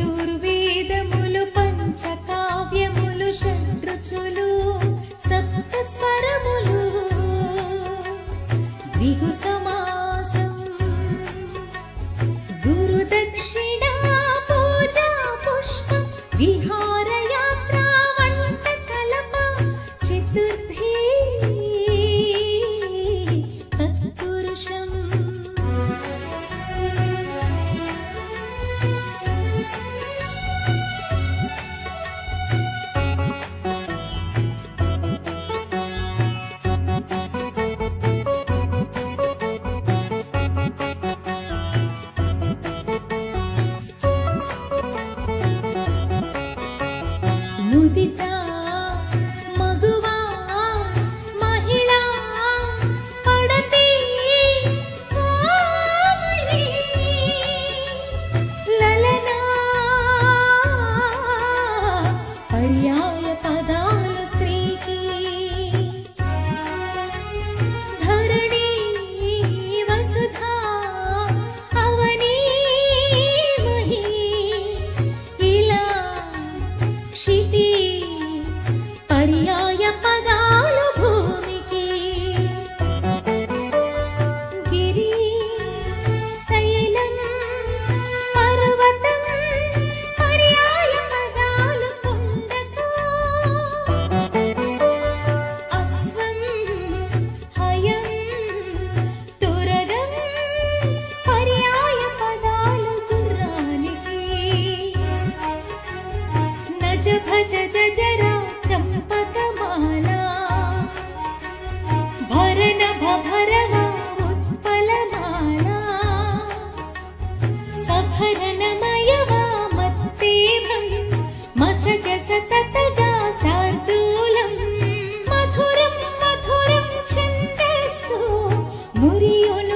చతుర్వేదములు పంచకావ్యములు షడ్రుచులు సప్త స్వరములు ద్విగు సమాసం గురు దక్షిణ పూజా పుష్పం విహారయాత్ర వంట కలప చతుర్థి తత్పురుషం ముదితా మగువా మహిళా పడతి కామలి లలనా పర్యాయ పదాలు స్త్రీకి ధరణి వసుధా అవని మహి ఇలా క్షితి పర్యాయ పదాలు భూమికి గిరి శైలం పర్వతం పర్యాయ పదాలు కొండకు అశ్వం హయం తురగం పర్యాయ పదాలు గుర్రానికి నజ భజ జజరా చంపకమాలా భరణ భభరవ ఉత్పలమాలా సభరణమయవా మత్తేభం మసజ సతతగా శార్దూలం మధురం మధురం ఛందస్సు మురియును